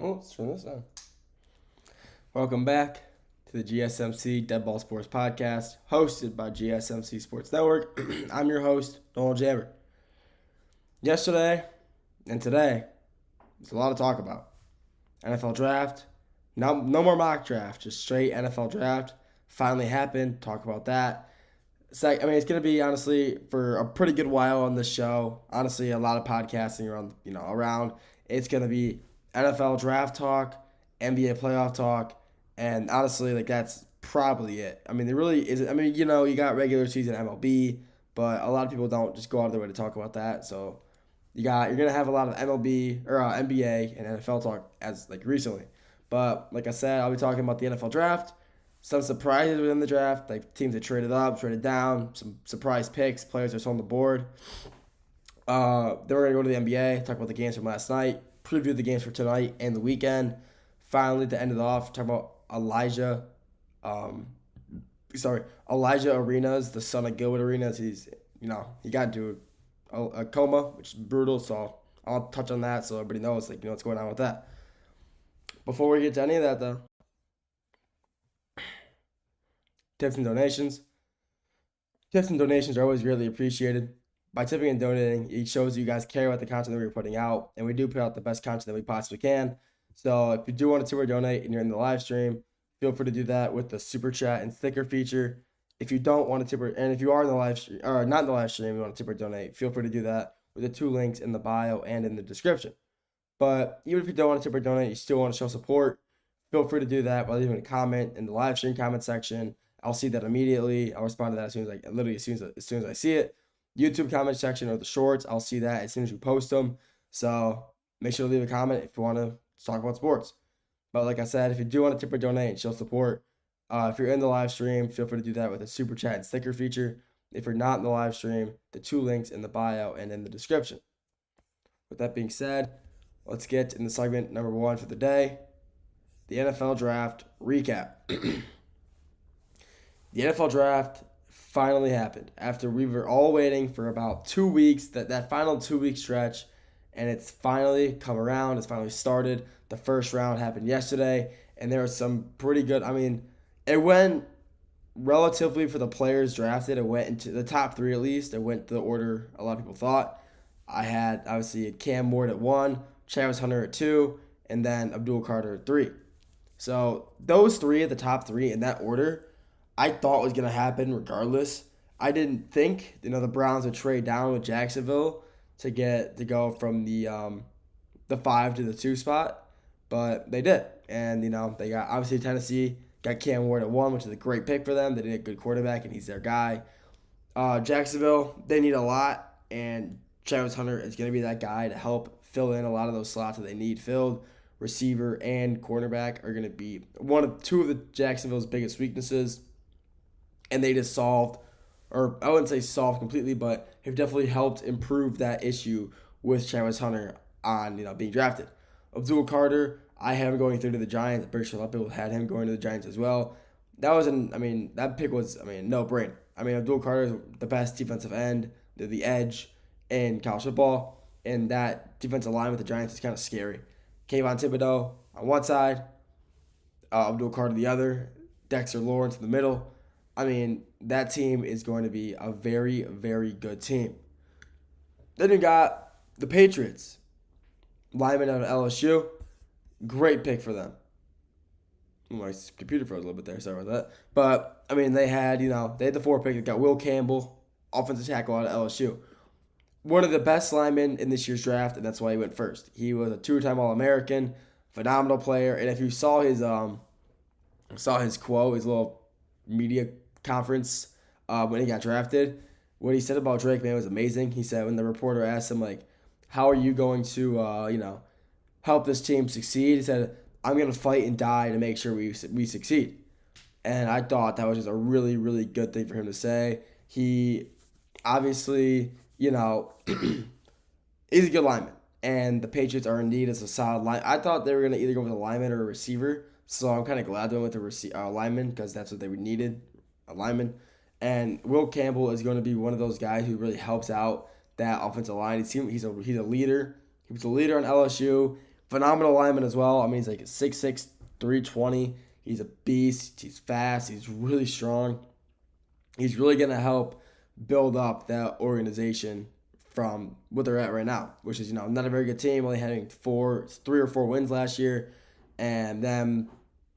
Oh, let's turn this on. Welcome back to the GSMC Dead Ball Sports Podcast, hosted by GSMC Sports Network. I'm your host, Noel Jabber. Yesterday and today, there's a lot to talk about. NFL draft, no more mock draft, just straight NFL draft. Finally happened. Talk about that. It's it's gonna be honestly for a pretty good while on this show. Honestly, a lot of podcasting around. It's gonna be NFL draft talk, NBA playoff talk, and honestly, that's probably it. There really is. You got regular season MLB, but a lot of people don't just go out of their way to talk about that. So you're gonna have a lot of MLB or NBA and NFL talk as recently. But like I said, I'll be talking about the NFL draft, some surprises within the draft, like teams that traded up, traded down, some surprise picks, players that are on the board. Then we're gonna go to the NBA, talk about the games from last night, preview the games for tonight and the weekend. Finally, to end it off, talk about Elijah Arenas, the son of Gilbert Arenas. He got into a coma, which is brutal. So I'll touch on that so everybody knows what's going on with that. Before we get to any of that though, tips and donations. Tips and donations are always greatly appreciated. By tipping and donating, it shows you guys care about the content that we're putting out, and we do put out the best content that we possibly can. So if you do want to tip or donate and you're in the live stream, feel free to do that with the super chat and sticker feature. If you don't want to tip and if you are in the live stream or not in the live stream, you want to tip or donate, feel free to do that with the two links in the bio and in the description. But even if you don't want to tip or donate, you still want to show support, feel free to do that by leaving a comment in the live stream comment section. I'll see that immediately. I'll respond to that as soon as I see it. YouTube comment section or the shorts, I'll see that as soon as you post them. So make sure to leave a comment if you want to talk about sports. But like I said, if you do want to tip or donate and show support, if you're in the live stream, feel free to do that with a super chat and sticker feature. If you're not in the live stream, the two links in the bio and in the description. With that being said, let's get in the segment number one for the day, the NFL draft recap. The NFL draft finally happened after we were all waiting for about 2 weeks, that final 2 week stretch, and it's finally come around. It's finally started. The first round happened yesterday, and there was some pretty good. It went relatively for the players drafted. It went into the top three at least. It went to the order a lot of people thought. I had obviously Cam Ward at 1, Travis Hunter at 2, and then Abdul Carter at 3. So those three at the top three in that order, I thought was gonna happen regardless. I didn't think the Browns would trade down with Jacksonville to go from the 5 to the 2 spot, but they did, and they got obviously Tennessee got Cam Ward at 1, which is a great pick for them. They need a good quarterback, and he's their guy. Jacksonville, they need a lot, and Travis Hunter is gonna be that guy to help fill in a lot of those slots that they need filled. Receiver and cornerback are gonna be two of the Jacksonville's biggest weaknesses. And they just solved, or I wouldn't say solved completely, but have definitely helped improve that issue with Travis Hunter on being drafted. Abdul Carter, I have him going through to the Giants. I'm pretty sure a lot of people had him going to the Giants as well. That pick was no brainer. Abdul Carter is the best defensive end, the edge in college football, and that defensive line with the Giants is kind of scary. Kayvon Thibodeau on one side, Abdul Carter the other, Dexter Lawrence in the middle. That team is going to be a very, very good team. Then you got the Patriots. Lineman out of LSU. Great pick for them. My computer froze a little bit there. Sorry about that. But, they had the 4 pick. They got Will Campbell, offensive tackle out of LSU. One of the best linemen in this year's draft, and that's why he went first. He was a 2-time All-American, phenomenal player. And if you saw his quote, his little media conference when he got drafted, what he said about Drake, man, was amazing. He said when the reporter asked him, how are you going to, help this team succeed? He said, I'm going to fight and die to make sure we succeed. And I thought that was just a really, really good thing for him to say. He obviously, he's a good lineman. And the Patriots are in need as a solid line. I thought they were going to either go with a lineman or a receiver. So I'm kind of glad they went with a lineman because that's what they needed, a lineman. And Will Campbell is going to be one of those guys who really helps out that offensive line. He's a leader. He was a leader on LSU. Phenomenal lineman as well. I mean, he's like 6'6", 320. He's a beast. He's fast. He's really strong. He's really going to help build up that organization from what they're at right now, which is, not a very good team, only having 3 or 4 wins last year, and them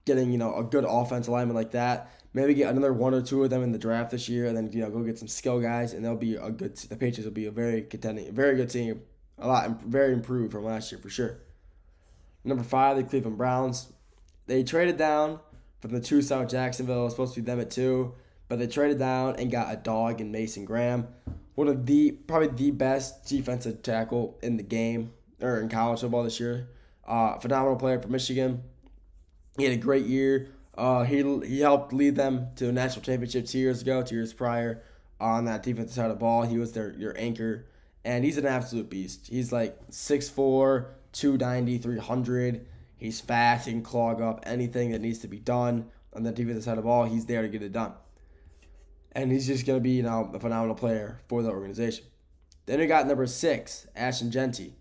getting, a good offensive lineman like that. Maybe get another 1 or 2 of them in the draft this year, and then, go get some skill guys, and they'll be the Patriots will be a very good team, very improved from last year for sure. Number 5, the Cleveland Browns. They traded down from the 2 South Jacksonville. It was supposed to be them at 2, but they traded down and got a dog in Mason Graham, probably the best defensive tackle in the game or in college football this year. Phenomenal player for Michigan. He had a great year. He helped lead them to a national championship 2 years prior, on that defensive side of the ball. He was your anchor, and he's an absolute beast. He's like 6'4", 290, 300. He's fast. He can clog up anything that needs to be done on the defensive side of the ball. He's there to get it done. And he's just going to be, a phenomenal player for the organization. Then we got number 6, Ashton Jeanty.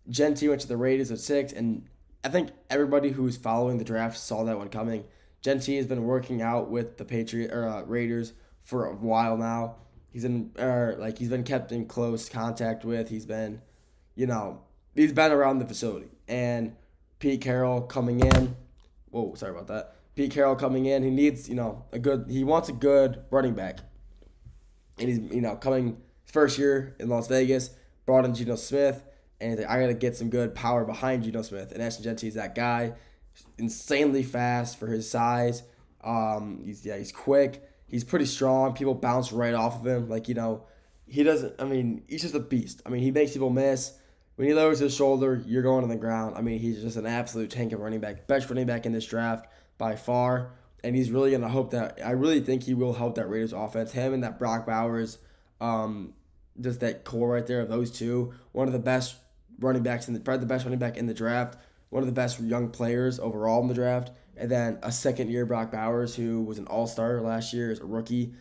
Jeanty went to the Raiders at 6, and I think everybody who's following the draft saw that one coming. Jeanty has been working out with the Raiders for a while now. He's been kept in close contact with. He's been around the facility. And Pete Carroll coming in. Whoa, sorry about that. Pete Carroll coming in. He needs, he wants a good running back. And he's, coming his first year in Las Vegas, brought in Geno Smith, and he's like, I got to get some good power behind Geno Smith. And Ashton Jeanty is that guy. Insanely fast for his size. He's quick. He's pretty strong. People bounce right off of him. He's just a beast. He makes people miss. When he lowers his shoulder, you're going on the ground. He's just an absolute tank of running back. Best running back in this draft by far. And he's really going to I really think he will help that Raiders offense. Him and that Brock Bowers, just that core right there of those two. One of the best running backs probably the best running back in the draft. One of the best young players overall in the draft. And then a second-year Brock Bowers, who was an all-star last year as a rookie.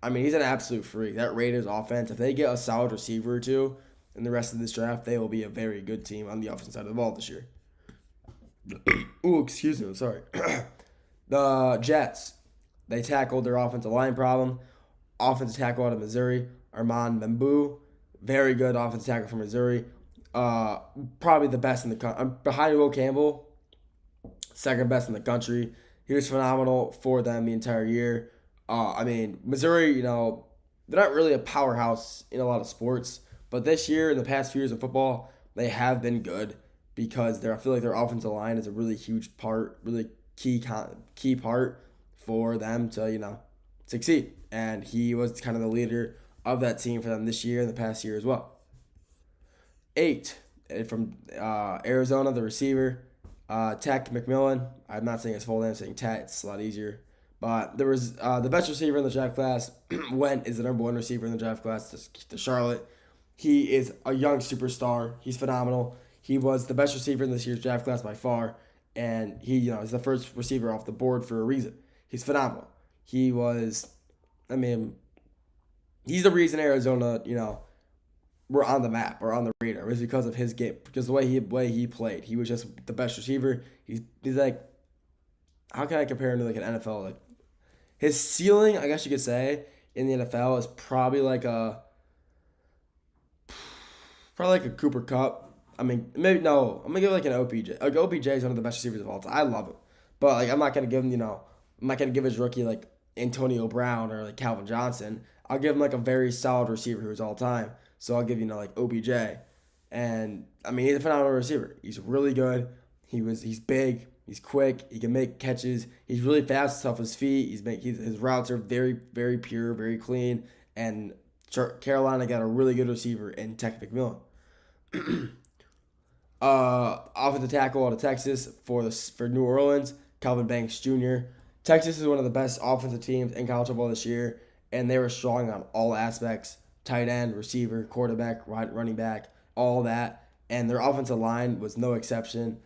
He's an absolute freak. That Raiders offense, if they get a solid receiver or two in the rest of this draft, they will be a very good team on the offensive side of the ball this year. Ooh, excuse me. I'm sorry. The Jets, they tackled their offensive line problem. Offensive tackle out of Missouri, Armand Bamboo. Very good offensive tackle from Missouri. Probably the best in the country. Behind Will Campbell, second best in the country. He was phenomenal for them the entire year. Missouri, they're not really a powerhouse in a lot of sports, but this year, in the past few years of football, they have been good because I feel like their offensive line is a really huge part, really key part for them to, succeed. And he was kind of the leader of that team for them this year and the past year as well. 8, from Arizona, the receiver, Tech McMillan. I'm not saying his full name, I'm saying Tat. It's a lot easier. But there was the best receiver in the draft class is the number 1 receiver in the draft class to Charlotte. He is a young superstar. He's phenomenal. He was the best receiver in this year's draft class by far. And he, is the first receiver off the board for a reason. He's phenomenal. He was, he's the reason Arizona, were on the map or on the radar. It was because of his game, because the way he played. He was just the best receiver. He's like, how can I compare him to like an NFL? Like his ceiling, I guess you could say, in the NFL is probably like a Cooper Kupp. Maybe no. I'm gonna give it like an OPJ. Like OPJ is one of the best receivers of all time. I love him, but I'm not gonna give him. I'm not gonna give his rookie like Antonio Brown or like Calvin Johnson. I'll give him like a very solid receiver who's all time. So I'll give like OBJ, and he's a phenomenal receiver. He's really good. He's big. He's quick. He can make catches. He's really fast off his feet. His routes are very, very pure, very clean. And Carolina got a really good receiver in Tech McMillan. Offensive tackle out of Texas for New Orleans, Calvin Banks Jr. Texas is one of the best offensive teams in college football this year, and they were strong on all aspects: tight end, receiver, quarterback, running back, all that. And their offensive line was no exception.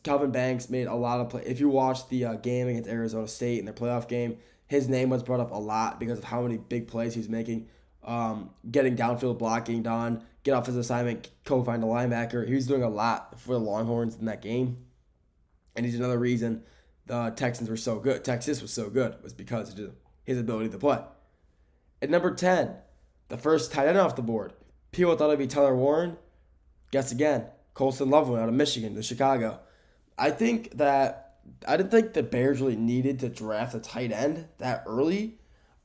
Calvin Banks made a lot of play. If you watch the game against Arizona State in their playoff game, his name was brought up a lot because of how many big plays he was making, getting downfield blocking done, get off his assignment, go find a linebacker. He was doing a lot for the Longhorns in that game. And he's another reason the Texans were so good. Texas was so good was because of his ability to play. At number 10, the first tight end off the board. People thought it'd be Tyler Warren. Guess again, Colston Loveland out of Michigan to Chicago. I didn't think the Bears really needed to draft a tight end that early.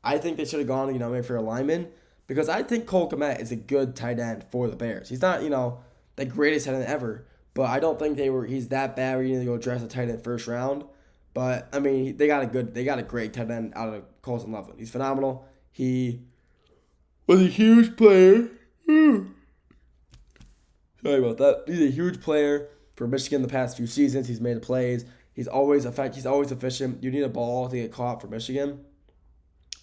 I think they should have gone, maybe for a lineman, because I think Cole Kmet is a good tight end for the Bears. He's not, the greatest tight end ever, but I don't think he's that bad where you need to go draft a tight end first round. But I mean, they got a great tight end out of Colston Loveland. He's phenomenal. He was a huge player. Sorry about that. He's a huge player for Michigan the past few seasons. He's made plays. He's always efficient. You need a ball to get caught for Michigan.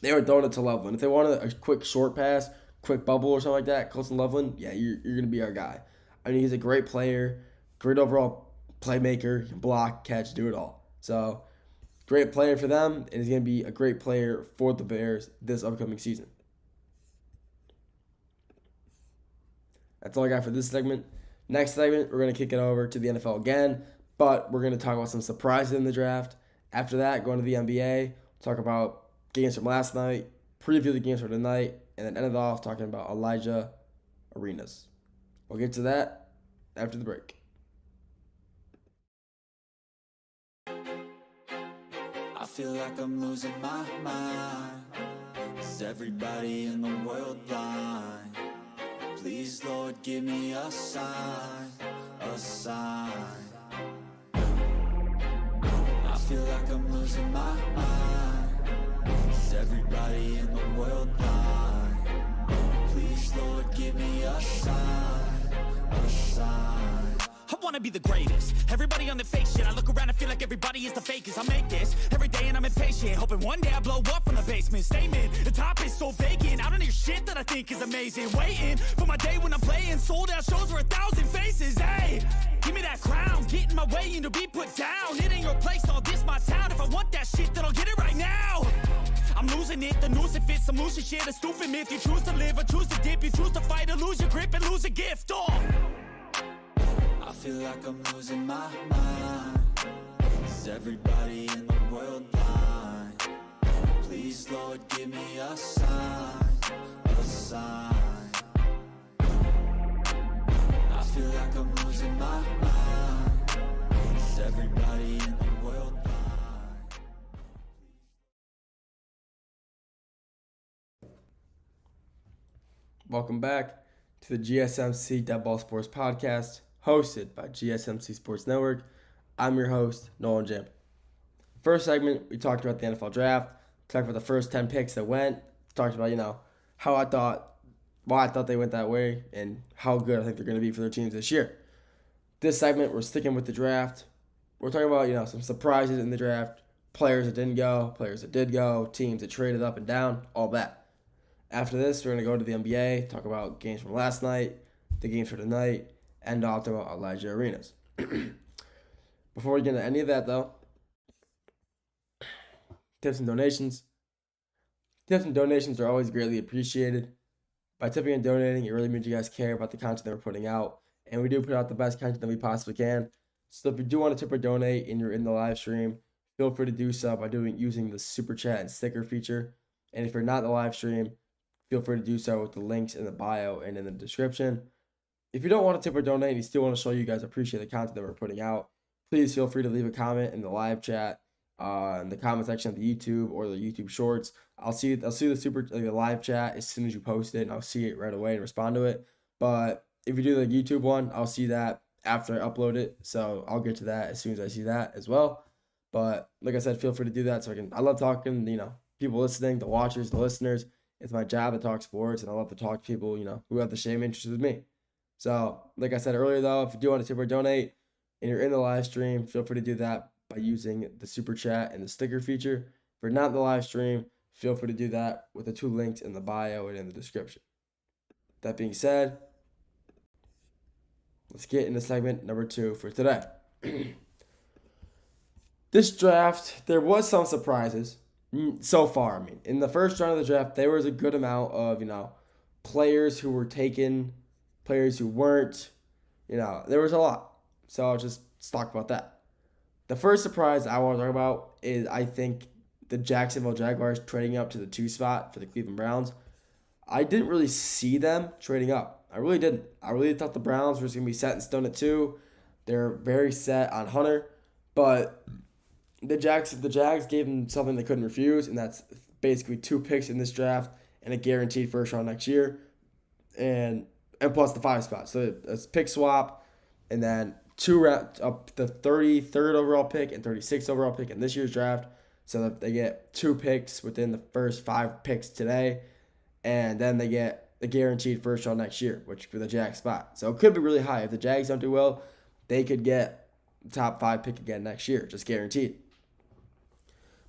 They were throwing it to Loveland. If they wanted a quick short pass, quick bubble or something like that, Colston Loveland, yeah, you're going to be our guy. I mean, he's a great player, great overall playmaker. He can block, catch, do it all. So, great player for them, and he's going to be a great player for the Bears this upcoming season. That's all I got for this segment. Next segment, we're going to kick it over to the NFL again, but we're going to talk about some surprises in the draft. After that, going to the NBA, talk about games from last night, preview the games for tonight, and then end it off talking about Elijah Arenas. We'll get to that after the break. I feel like I'm losing my mind. Is everybody in the world blind? Please, Lord, give me a sign, a sign. I feel like I'm losing my mind. Is everybody in the world blind? Please, Lord, give me a sign, a sign. I wanna be the greatest. Everybody on the fake shit. I look around and feel like everybody is the fakest. I make this every day and I'm impatient, hoping one day I blow up from the basement. Statement, the top is so vacant. I don't hear shit that I think is amazing. Waiting for my day when I'm playing sold out shows for 1,000 faces. Hey, give me that crown, get in my way and to be put down. It ain't your place, all this my town. If I want that shit, then I'll get it right now. I'm losing it, the noose it fits. I'm losing shit, a stupid myth. You choose to live or choose to dip. You choose to fight or lose your grip and lose a gift. I feel like I'm losing my mind. Is everybody in the world blind? Please, Lord, give me a sign, a sign. I feel like I'm losing my mind. Is everybody in the world blind? Welcome back to the GSMC Dead Ball Sports Podcast, hosted by GSMC Sports Network. I'm your host, Nolan Jim. First segment, we talked about the NFL Draft, talked about the first 10 picks that went, talked about, why I thought they went that way, and how good I think they're going to be for their teams this year. This segment, we're sticking with the draft. We're talking about, some surprises in the draft, players that didn't go, players that did go, teams that traded up and down, all that. After this, we're going to go to the NBA, talk about games from last night, the games for tonight, and I'll talk about Elijah Arenas. Before we get into any of that, though, tips and donations. Tips and donations are always greatly appreciated. By tipping and donating, it really means you guys care about the content that we're putting out, and we do put out the best content that we possibly can. So if you do want to tip or donate and you're in the live stream, feel free to do so by using the super chat and sticker feature. And if you're not in the live stream, feel free to do so with the links in the bio and in the description. If you don't want to tip or donate and you still want to show you guys appreciate the content that we're putting out, please feel free to leave a comment in the live chat, in the comment section of the YouTube or the YouTube Shorts. I'll see the live chat as soon as you post it, and I'll see it right away and respond to it. But if you do the YouTube one, I'll see that after I upload it, so I'll get to that as soon as I see that as well. But like I said, feel free to do that. I love talking, people listening, the watchers, the listeners. It's my job to talk sports, and I love to talk to people, who have the same interests as me. So, like I said earlier, though, if you do want to tip or donate and you're in the live stream, feel free to do that by using the super chat and the sticker feature. If you're not in the live stream, feel free to do that with the two links in the bio and in the description. That being said, let's get into segment number 2 for today. This draft, there was some surprises so far. In the first round of the draft, there was a good amount of, players who were taken players who weren't. There was a lot. So let's talk about that. The first surprise I want to talk about is, I think, the Jacksonville Jaguars trading up to the 2 spot for the Cleveland Browns. I didn't really see them trading up. I really didn't. I really thought the Browns were just going to be set in stone at 2. They're very set on Hunter. But the Jags gave them something they couldn't refuse, and that's basically 2 picks in this draft and a guaranteed first round next year, and plus the 5 spot. So it's pick swap, and then the 33rd overall pick and 36th overall pick in this year's draft, so that they get 2 picks within the first 5 picks today, and then they get the guaranteed first round next year, which for the Jags spot. So it could be really high. If the Jags don't do well, they could get top 5 pick again next year, just guaranteed.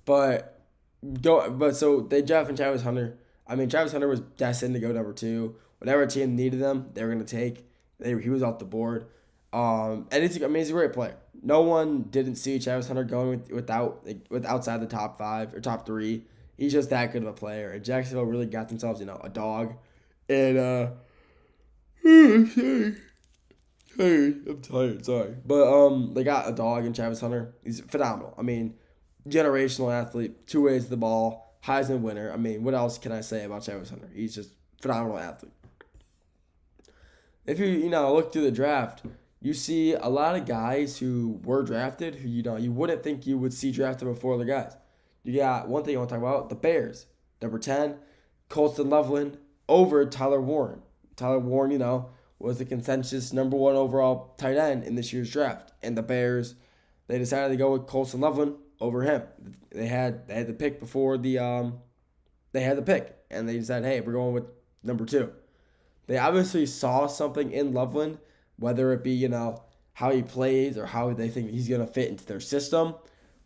So they drafted Travis Hunter. I mean, Travis Hunter was destined to go number 2. Whatever team needed them, they were going to take. He was off the board. And he's a great player. No one didn't see Travis Hunter going with outside the top 5 or top 3. He's just that good of a player. And Jacksonville really got themselves, a dog. And sorry, I'm tired. Sorry, but they got a dog in Travis Hunter. He's phenomenal. I mean, generational athlete, 2 ways to the ball, Heisman winner. I mean, what else can I say about Travis Hunter? He's just phenomenal athlete. If you look through the draft, you see a lot of guys who were drafted who you wouldn't think you would see drafted before other guys. You got one thing I want to talk about: the Bears, number 10, Colston Loveland over Tyler Warren. Tyler Warren, was the consensus number 1 overall tight end in this year's draft, and the Bears, they decided to go with Colston Loveland over him. They had the pick before they had the pick, and they decided, hey, we're going with number 2. They obviously saw something in Loveland, whether it be, how he plays or how they think he's going to fit into their system.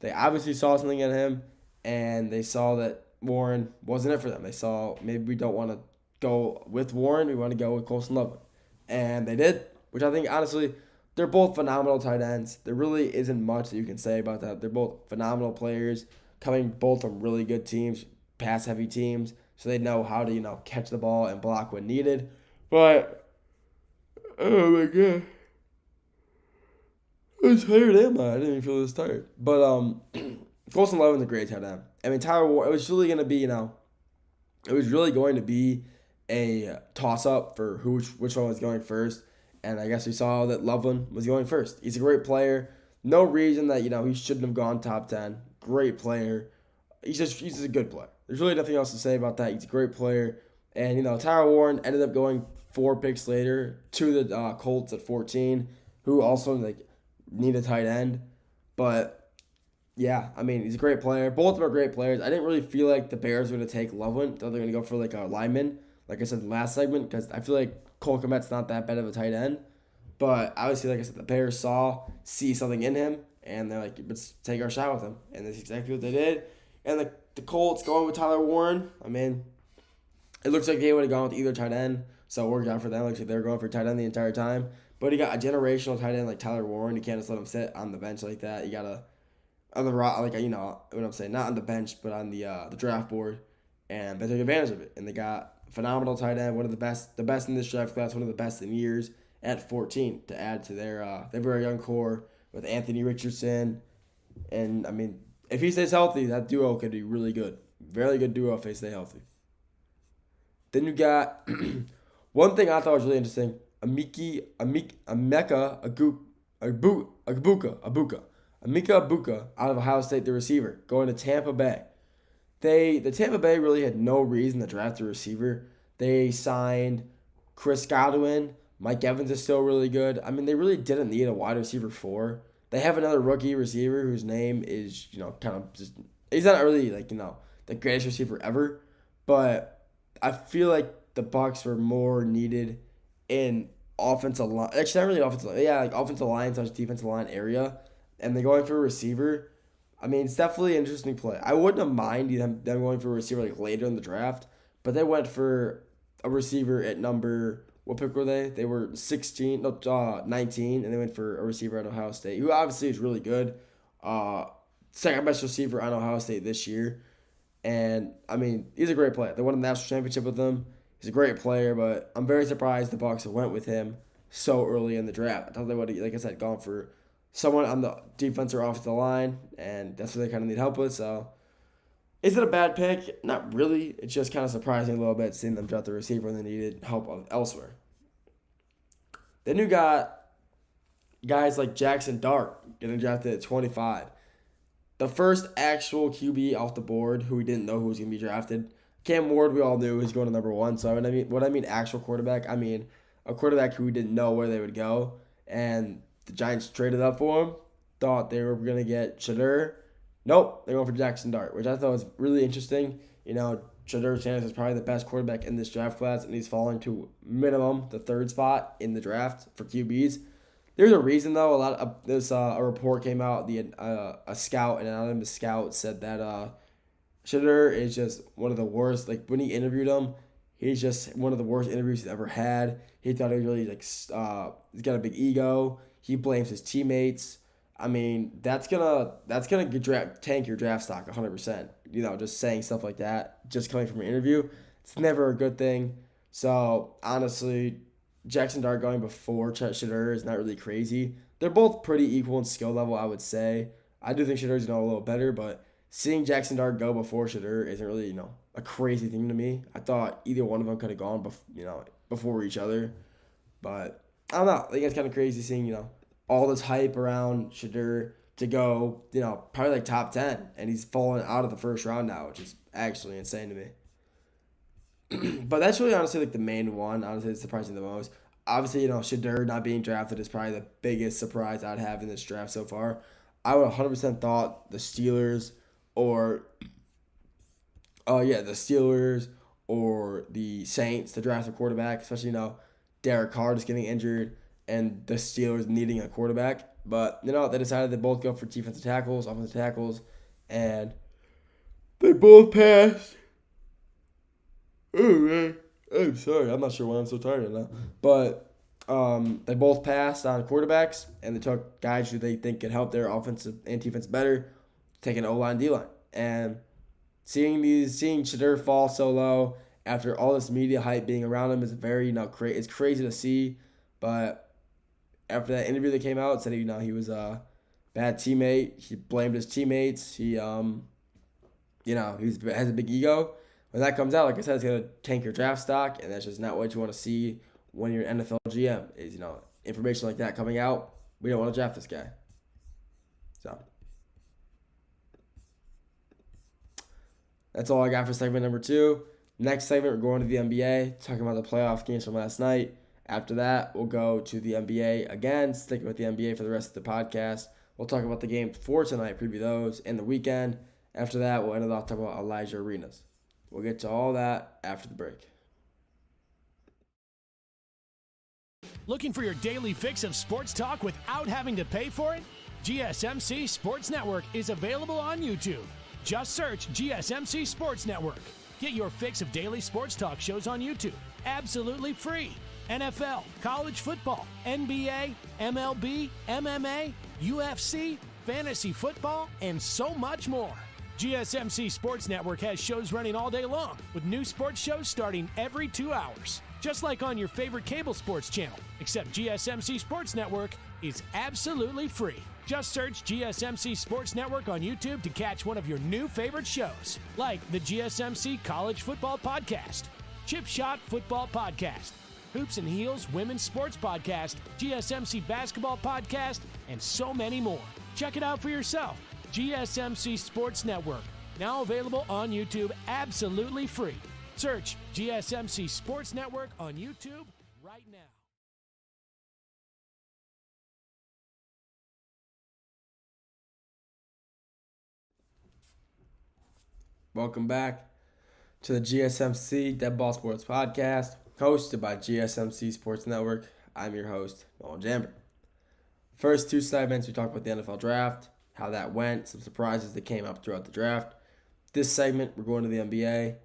They obviously saw something in him, and they saw that Warren wasn't it for them. They saw, maybe we don't want to go with Warren, we want to go with Colston Loveland. And they did, which I think, honestly, they're both phenomenal tight ends. There really isn't much that you can say about that. They're both phenomenal players, coming both from really good teams, pass-heavy teams, so they know how to, catch the ball and block when needed. But, oh my God. I'm tired, am I? I didn't even feel this tired. But, Colston Loveland's a great tight end. I mean, Tyler Warren, it was really going to be, it was really going to be a toss-up for which one was going first. And I guess we saw that Loveland was going first. He's a great player. No reason that, he shouldn't have gone top 10. Great player. He's just a good player. There's really nothing else to say about that. He's a great player. And, Tyler Warren ended up going 4 picks later to the Colts at 14, who also, need a tight end. But, yeah, I mean, he's a great player. Both of them are great players. I didn't really feel like the Bears were going to take Loveland. Thought they were going to go for, a lineman, like I said in the last segment, because I feel like Cole Kmet's not that bad of a tight end. But obviously, like I said, the Bears see something in him, and they're like, let's take our shot with him. And that's exactly what they did. And the Colts going with Tyler Warren, I mean, it looks like they would have gone with either tight end, so it worked out for them. Looks like they were going for tight end the entire time. But he got a generational tight end like Tyler Warren. You can't just let him sit on the bench like that. You got to, on the what I'm saying, not on the bench, but on the draft board. And they took advantage of it. And they got a phenomenal tight end, one of the best in this draft class, one of the best in years at 14 to add to their very young core with Anthony Richardson. And, I mean, if he stays healthy, that duo could be really good. Very good duo if they stay healthy. Then you got one thing I thought was really interesting. Emeka Egbuka out of Ohio State, the receiver, going to Tampa Bay. The Tampa Bay really had no reason to draft a receiver. They signed Chris Godwin. Mike Evans is still really good. I mean, they really didn't need a wide receiver 4. They have another rookie receiver whose name is, kind of just, he's not really the greatest receiver ever, but I feel like the Bucs were more needed in offensive line. Actually, not really offensive line. Yeah, offensive line / defensive line area. And they're going for a receiver. I mean, it's definitely an interesting play. I wouldn't have minded them going for a receiver later in the draft, but they went for a receiver at number, what pick were they? They were 19, and they went for a receiver at Ohio State, who obviously is really good. Second best receiver on Ohio State this year. And, I mean, he's a great player. They won a national championship with him. He's a great player, but I'm very surprised the Bucs went with him so early in the draft. I thought they would have, like I said, gone for someone on the defense or offensive line, and that's what they kind of need help with. So, is it a bad pick? Not really. It's just kind of surprising a little bit seeing them draft the receiver when they needed help elsewhere. Then you got guys like Jackson Dart getting drafted at 25. The first actual QB off the board who we didn't know who was going to be drafted. Cam Ward, we all knew he was going to number 1. So what I mean actual quarterback, I mean a quarterback who we didn't know where they would go. And the Giants traded up for him. Thought they were going to get Shadur. Nope, they're going for Jackson Dart, which I thought was really interesting. Shadur Sanders is probably the best quarterback in this draft class, and he's falling to minimum the 3rd spot in the draft for QBs. There's a reason, though. A report came out. A scout, an anonymous scout, said that Shadur is just one of the worst. Like, when he interviewed him, he's just one of the worst interviews he's ever had. He thought he was really, he's got a big ego. He blames his teammates. I mean, that's gonna tank your draft stock 100%. Just saying stuff like that, just coming from an interview, it's never a good thing. So honestly, Jackson Dart going before Shadur is not really crazy. They're both pretty equal in skill level, I would say. I do think Shadur's a little better, but seeing Jackson Dart go before Shadur isn't really a crazy thing to me. I thought either one of them could have gone before each other, but I don't know. I think it's kind of crazy seeing all this hype around Shadur to go, probably like top 10, and he's fallen out of the first round now, which is actually insane to me. But that's really honestly like the main one. Honestly, it's surprising the most. Obviously, Shadur not being drafted is probably the biggest surprise I'd have in this draft so far. I would 100% thought the Steelers or the Saints to draft a quarterback, especially Derek Carr just getting injured and the Steelers needing a quarterback. But, they decided to both go for defensive tackles, offensive tackles, and they both passed. Oh, man. I'm sorry. I'm not sure why I'm so tired right now. But they both passed on quarterbacks, and they took guys who they think could help their offensive and defense better, taking O-line, D-line. And seeing Shadur fall so low after all this media hype being around him is very, it's crazy to see. But after that interview that came out, it said he was a bad teammate. He blamed his teammates. He has a big ego. When that comes out, like I said, it's gonna tank your draft stock, and that's just not what you want to see when you're an NFL GM. Is information like that coming out. We don't want to draft this guy. So that's all I got for segment number 2. Next segment, we're going to the NBA, talking about the playoff games from last night. After that, we'll go to the NBA again, sticking with the NBA for the rest of the podcast. We'll talk about the games for tonight, preview those, and the weekend. After that, we'll end it off talking about Elijah Arenas. We'll get to all that after the break. Looking for your daily fix of sports talk without having to pay for it? GSMC Sports Network is available on YouTube. Just search GSMC Sports Network. Get your fix of daily sports talk shows on YouTube, absolutely free. NFL, college football, NBA, MLB, MMA, UFC, fantasy football, and so much more. GSMC Sports Network has shows running all day long, with new sports shows starting every 2 hours. Just like on your favorite cable sports channel, except GSMC Sports Network is absolutely free. Just search GSMC Sports Network on YouTube to catch one of your new favorite shows, like the GSMC College Football Podcast, Chip Shot Football Podcast, Hoops and Heels Women's Sports Podcast, GSMC Basketball Podcast, and so many more. Check it out for yourself. GSMC Sports Network, now available on YouTube absolutely free. Search GSMC Sports Network on YouTube right now. Welcome back to the GSMC Dead Ball Sports Podcast, hosted by GSMC Sports Network. I'm your host, Nolan Jambert. First 2 segments, we talked about the NFL Draft, how that went, some surprises that came up throughout the draft. This segment, we're going to the NBA,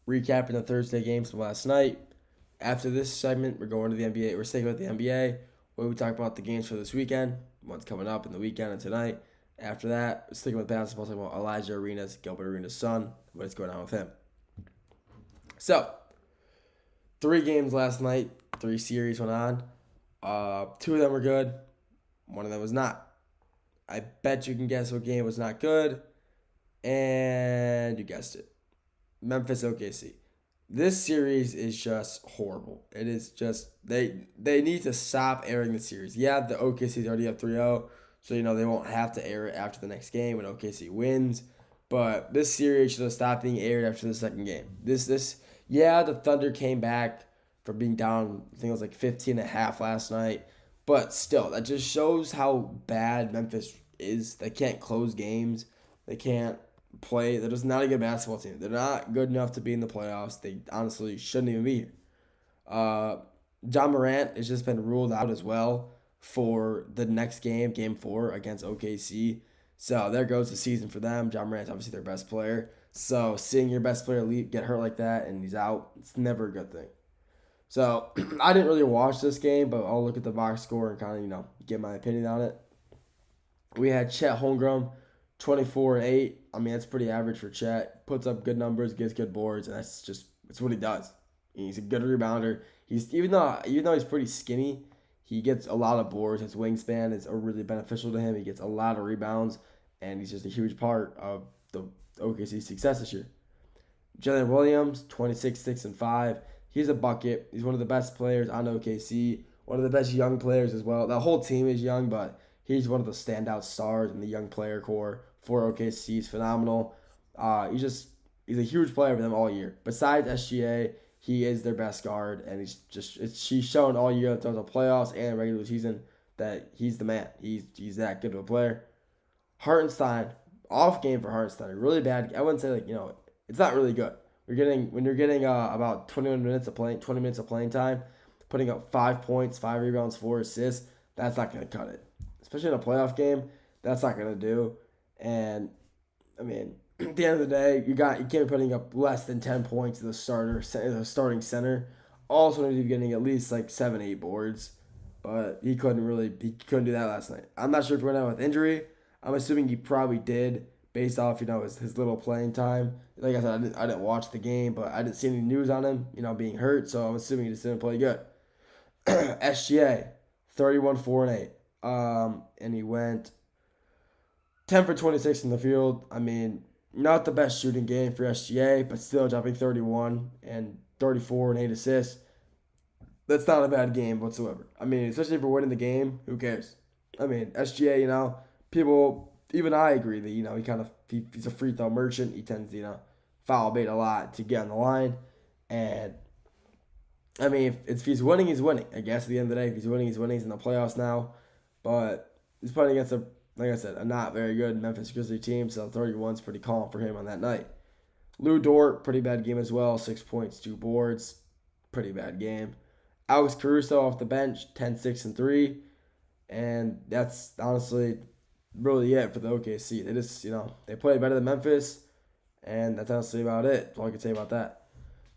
recapping the Thursday games from last night. After this segment, we're going to the NBA. We're sticking with the NBA, where we talk about the games for this weekend, what's coming up in the weekend and tonight. After that, we're sticking with basketball, talking about Elijah Arenas, Gilbert Arenas' son, what's going on with him. So, 3 games last night. 3 series went on. 2 of them were good. 1 of them was not. I bet you can guess what game was not good. And you guessed it. Memphis OKC. This series is just horrible. It is just they need to stop airing the series. Yeah, the OKC's already up 3-0, so they won't have to air it after the next game when OKC wins. But this series should have stopped being aired after the second game. The Thunder came back from being down, I think it was like 15.5 last night. But still, that just shows how bad Memphis is. They can't close games. They can't play. They're just not a good basketball team. They're not good enough to be in the playoffs. They honestly shouldn't even be here. John Morant has just been ruled out as well for the next game, Game 4 against OKC. So there goes the season for them. John Morant's obviously their best player. So seeing your best player get hurt like that and he's out, it's never a good thing. So I didn't really watch this game, but I'll look at the box score and kind of, give my opinion on it. We had Chet Holmgren, 24 and 8. I mean, that's pretty average for Chet. Puts up good numbers, gets good boards, and it's what he does. He's a good rebounder. Even though he's pretty skinny, he gets a lot of boards. His wingspan is really beneficial to him. He gets a lot of rebounds, and he's just a huge part of the OKC's success this year. Jalen Williams, 26, 6 and 5. He's a bucket. He's one of the best players on OKC. One of the best young players as well. The whole team is young, but he's one of the standout stars in the young player core for OKC. He's phenomenal. He's a huge player for them all year. Besides SGA, he is their best guard, and he's shown all year throughout the playoffs and regular season that he's the man. He's that good of a player. Hartenstein, off game for Hartenstein, really bad. I wouldn't say it's not really good. When you're getting about 20 minutes of playing time, putting up 5 points, 5 rebounds, 4 assists, that's not going to cut it. Especially in a playoff game, that's not going to do. And I mean, at the end of the day, you can't be putting up less than 10 points to the starting center. Also, need to be getting at least 7, 8 boards. But he couldn't do that last night. I'm not sure if he went out with injury. I'm assuming he probably did, based off his little playing time. Like I said, I didn't watch the game, but I didn't see any news on him being hurt. So I'm assuming he just didn't play good. SGA, 31, 4 and 8. And he went 10 for 26 in the field. I mean, not the best shooting game for SGA, but still dropping 31 and 34 and 8 assists. That's not a bad game whatsoever. I mean, especially if we're winning the game, who cares? I mean, SGA, people, even I agree that, he's a free throw merchant. He tends to, foul bait a lot to get on the line. And, I mean, if he's winning, he's winning. I guess at the end of the day, if he's winning, he's winning. He's in the playoffs now. But he's playing against a not very good Memphis Grizzlies team, so 31's pretty calm for him on that night. Lou Dort, pretty bad game as well. 6 points, 2 boards. Pretty bad game. Alex Caruso off the bench, 10, 6 and 3. And that's honestly really it for the OKC. They just, they played better than Memphis, and that's honestly about it. That's all I can say about that.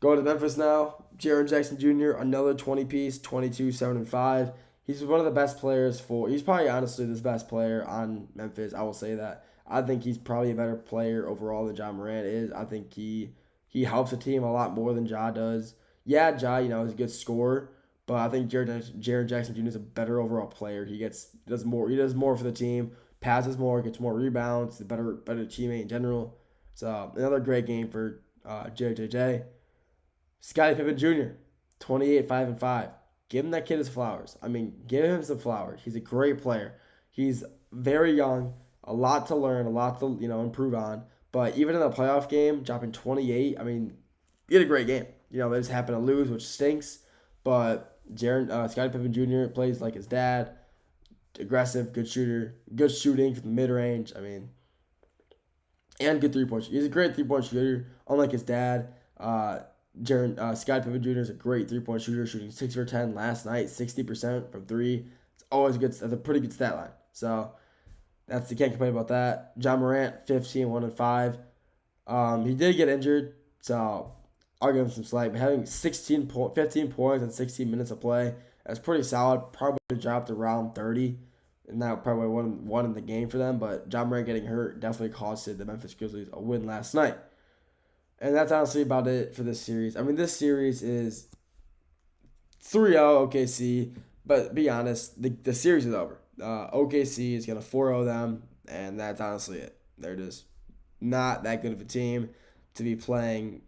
Going to Memphis now, Jaren Jackson Jr., another 20-piece, 22, 7 and 5. He's one of the best players he's probably honestly the best player on Memphis. I will say that. I think he's probably a better player overall than John Morant is. I think he helps the team a lot more than Ja does. Yeah, Ja, is a good scorer, but I think Jaren Jackson Jr. is a better overall player. He does more for the team, passes more, gets more rebounds, he's a better teammate in general. So another great game for JJJ. Scottie Pippen Jr., 28, 5 and 5. Give him that kid his flowers. I mean, give him some flowers. He's a great player. He's very young, a lot to learn, a lot to improve on. But even in the playoff game, dropping 28, I mean, he had a great game. They just happened to lose, which stinks. But Scottie Pippen Jr. plays like his dad. Aggressive, good shooter, good shooting from the mid-range. I mean, and good three-point shooter. He's a great three-point shooter, unlike his dad. Scottie Pippen Jr. is a great three-point shooter, shooting 6 for 10 last night, 60% from 3. It's always good. That's a pretty good stat line. So you can't complain about that. John Morant, 15, 1 and 5. He did get injured, so I'll give him some slack. But having 15 points and 16 minutes of play, that's pretty solid. Probably dropped around 30, and that probably won in the game for them. But John Morant getting hurt definitely costed the Memphis Grizzlies a win last night. And that's honestly about it for this series. I mean, this series is 3-0 OKC, but be honest, the series is over. OKC is going to 4-0 them, and that's honestly it. They're just not that good of a team to be playing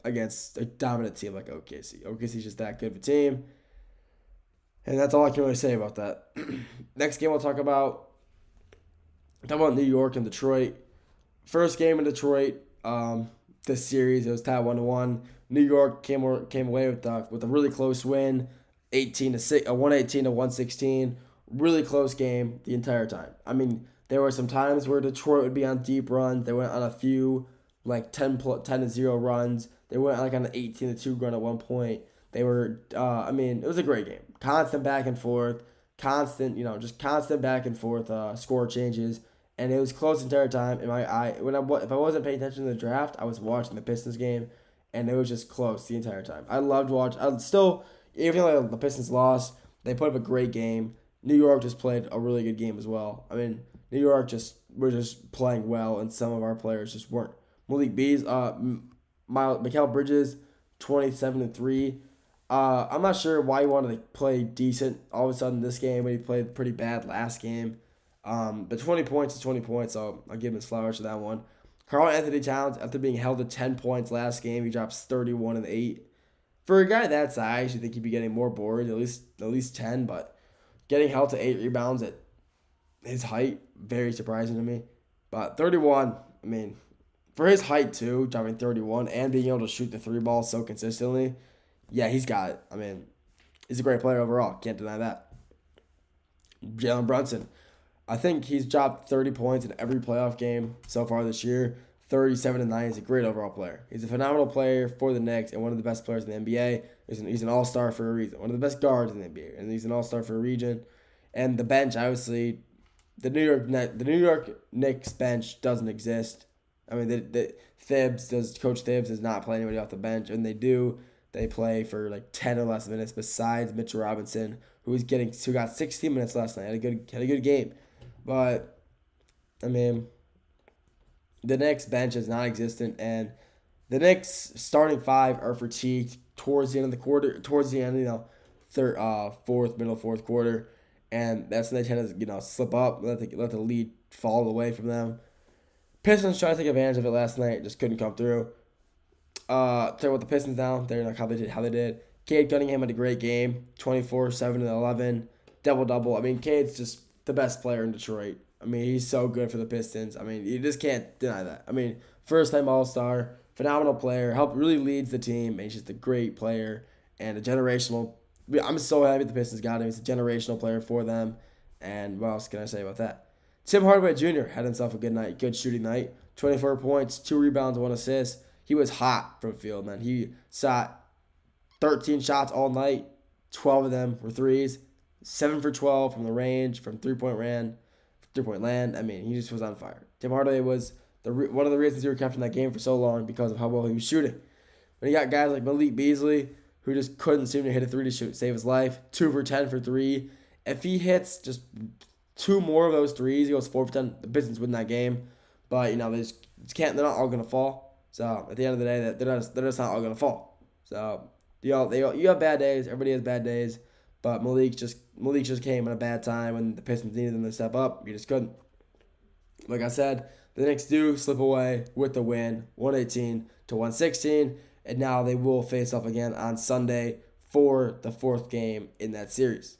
against a dominant team like OKC. OKC is just that good of a team, and that's all I can really say about that. Next game we'll talk about New York and Detroit. First game in Detroit, this series, it was tied 1-1. New York came away with a really close win, 118 to 116. Really close game the entire time. I mean, there were some times where Detroit would be on deep runs. They went on a few like 10-0 runs. They went like on an 18-2 run at one point. They were, it was a great game. Constant back and forth, constant back and forth score changes, and it was close the entire time. If I wasn't paying attention to the draft, I was watching the Pistons game, and it was just close the entire time. I loved watching. Even though the Pistons lost, they put up a great game. New York just played a really good game as well. I mean, New York were just playing well, and some of our players just weren't. Malik Bees, Mikal Bridges, 27-3. I'm not sure why he wanted to play decent all of a sudden this game when he played pretty bad last game. But 20 points is 20 points, so I'll give him his flowers for that one. Karl Anthony Towns, after being held to 10 points last game, he drops 31 and 8. For a guy that size, you think he'd be getting more boards, at least 10, but getting held to 8 rebounds at his height, very surprising to me. But 31, I mean, for his height too, dropping 31 and being able to shoot the 3 ball so consistently, yeah, he's got it. I mean, he's a great player overall. Can't deny that. Jalen Brunson, I think he's dropped 30 points in every playoff game so far this year. 37-9. He's a great overall player. He's a phenomenal player for the Knicks and one of the best players in the NBA. He's an all-star for a reason. One of the best guards in the NBA, and he's an all-star for a reason. And the bench, obviously, the New York Knicks bench doesn't exist. I mean, Coach Thibs does not play anybody off the bench, and they play for like 10 or less minutes. Besides Mitchell Robinson, who got 16 minutes last night, had a good game, but I mean, the Knicks bench is non-existent, and the Knicks starting 5 are fatigued towards the end of the quarter, fourth quarter, and that's when they tend to slip up, let the lead fall away from them. Pistons tried to take advantage of it last night, just couldn't come through. Talk about the Pistons now. They're like how they did. Cade Cunningham had a great game, 24, 7, and 11, double-double. I mean, Cade's just the best player in Detroit. I mean, he's so good for the Pistons. I mean, you just can't deny that. I mean, first-time All-Star, phenomenal player, really leads the team, and he's just a great player and a generational. I'm so happy the Pistons got him. He's a generational player for them, and what else can I say about that? Tim Hardaway Jr. had himself a good night, good shooting night, 24 points, 2 rebounds, 1 assist. He was hot from field, man. He shot 13 shots all night, 12 of them were threes, 7 for 12 from the range, from three-point land. I mean, he just was on fire. Tim Hardaway was one of the reasons he were kept in that game for so long because of how well he was shooting. When you got guys like Malik Beasley, who just couldn't seem to hit a 3 to save his life, 2 for 10 for 3. If he hits just 2 more of those threes, he goes 4 for 10. The Pistons win that game, but they just can't. They're not all gonna fall. So at the end of the day, they're just not all gonna fall. So you have bad days. Everybody has bad days. But Malik just came at a bad time when the Pistons needed them to step up. He just couldn't. Like I said, the Knicks do slip away with the win, 118 to 116, and now they will face off again on Sunday for the 4th game in that series.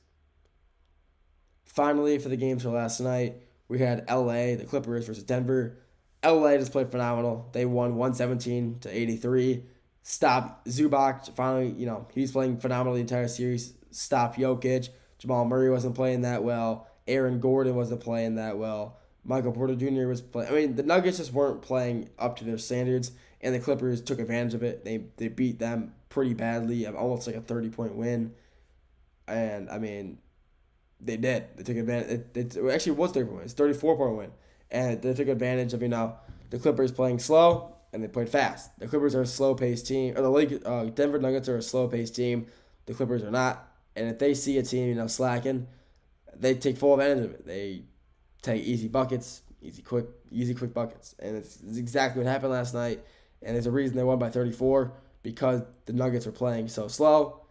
Finally, for the games for last night, we had LA, the Clippers versus Denver. LA just played phenomenal. They won 117 to 83. Stopped Zubac. Finally, he's playing phenomenal the entire series. Stopped Jokic. Jamal Murray wasn't playing that well. Aaron Gordon wasn't playing that well. Michael Porter Jr. was playing. I mean, the Nuggets just weren't playing up to their standards, and the Clippers took advantage of it. They beat them pretty badly, almost like a 30-point win. And, I mean, they did. They took advantage. It actually was 30 points. 34-point win. And they took advantage of, the Clippers playing slow, and they played fast. The Clippers are a slow-paced team. Or the Denver Nuggets are a slow-paced team. The Clippers are not. And if they see a team, slacking, they take full advantage of it. They take easy buckets, easy quick buckets. And it's exactly what happened last night. And there's a reason they won by 34, because the Nuggets were playing so slow.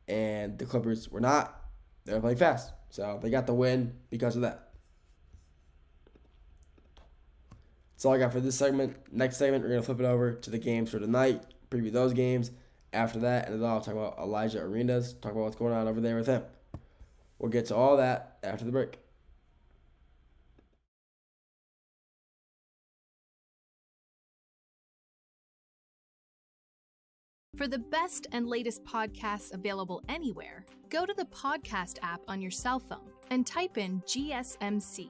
and the Clippers were not. They were playing fast. So they got the win because of that. That's all I got for this segment. Next segment, we're going to flip it over to the games for tonight, preview those games. After that, and then I'll talk about Elijah Arenas, talk about what's going on over there with him. We'll get to all that after the break. For the best and latest podcasts available anywhere, go to the podcast app on your cell phone and type in GSMC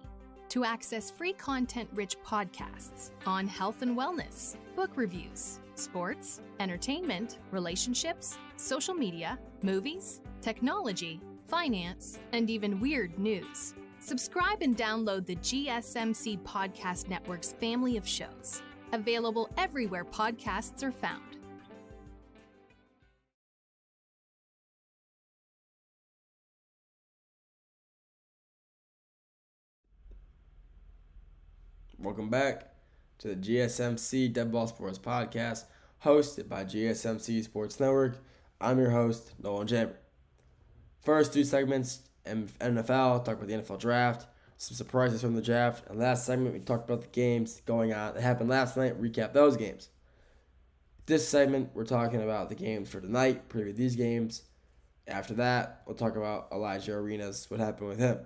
to access free content-rich podcasts on health and wellness, book reviews, sports, entertainment, relationships, social media, movies, technology, finance, and even weird news. Subscribe and download the GSMC Podcast Network's family of shows, available everywhere podcasts are found. Welcome back to the GSMC Dead Ball Sports Podcast, hosted by GSMC Sports Network. I'm your host, Nolan Chamber. First two segments, NFL, talk about the NFL draft, some surprises from the draft, and last segment we talked about the games going on that happened last night, recap those games. This segment, we're talking about the games for tonight, preview these games. After that, we'll talk about Elijah Arenas, what happened with him.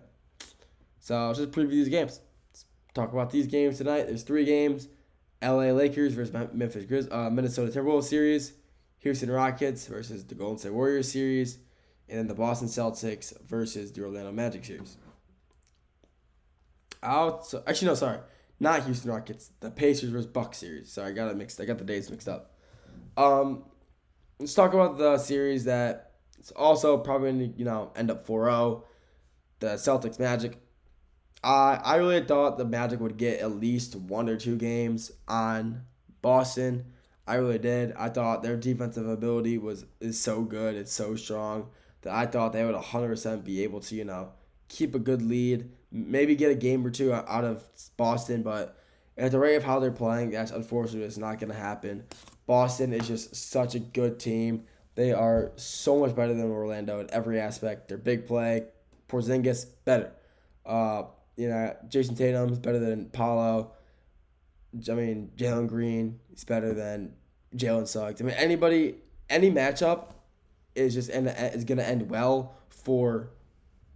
So I'll just preview these games. Talk about these games tonight. There's 3 games: LA Lakers versus Minnesota Timberwolves series, Houston Rockets versus the Golden State Warriors series, and then the Boston Celtics versus the Orlando Magic series. Not Houston Rockets. The Pacers versus Bucks series. Sorry, I got it mixed. I got the dates mixed up. Let's talk about the series that it's also probably end up 4-0. The Celtics Magic. I really thought the Magic would get at least 1 or 2 games on Boston. I really did. I thought their defensive ability is so good, it's so strong, that I thought they would 100% be able to, keep a good lead, maybe get a game or 2 out of Boston, but at the rate of how they're playing, that's unfortunately it's not going to happen. Boston is just such a good team. They are so much better than Orlando in every aspect. Their big play, Porzingis, better. Jason Tatum's better than Paulo. Jalen Green is better than Jalen Suggs. Any matchup is going to end well for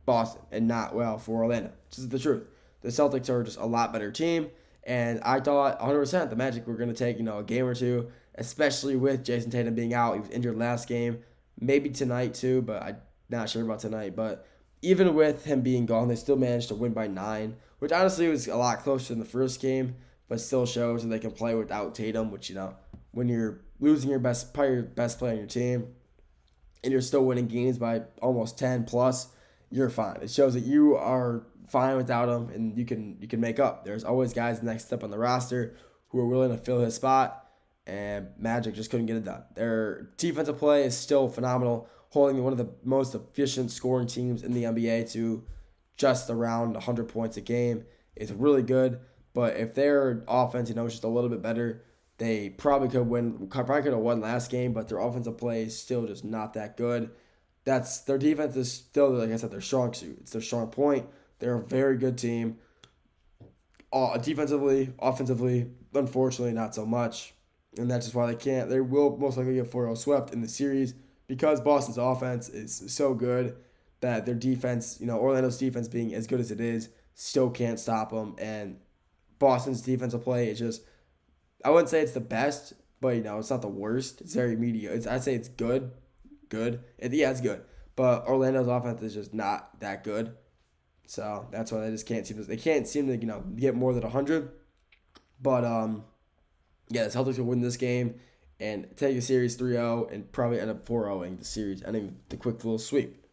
Boston and not well for Orlando. This is the truth. The Celtics are just a lot better team, and I thought 100% the Magic were going to take a game or 2, especially with Jason Tatum being out. He was injured last game, maybe tonight too, but I'm not sure about tonight. But even with him being gone, they still managed to win by 9, which honestly was a lot closer than the first game, but still shows that they can play without Tatum, which, when you're losing your best player on your team and you're still winning games by almost 10 plus, you're fine. It shows that you are fine without him and you can make up. There's always guys next up on the roster who are willing to fill his spot, and Magic just couldn't get it done. Their defensive play is still phenomenal, holding one of the most efficient scoring teams in the NBA to just around 100 points a game. Is really good, but if their offense, is just a little bit better, they probably could have won last game, but their offensive play is still just not that good. Their defense is still, like I said, their strong suit. It's their strong point. They're a very good team. Defensively, offensively, unfortunately, not so much. And that's just why they will most likely get 4-0 swept in the series, because Boston's offense is so good that their defense, Orlando's defense being as good as it is, still can't stop them. And Boston's defensive play is just, I wouldn't say it's the best, but, it's not the worst. It's very mediocre. I'd say it's good. It's good. But Orlando's offense is just not that good. So that's why they just can't seem to get more than 100. But, the Celtics will win this game and take the series 3-0 and probably end up 4-0ing the series, ending the quick little sweep.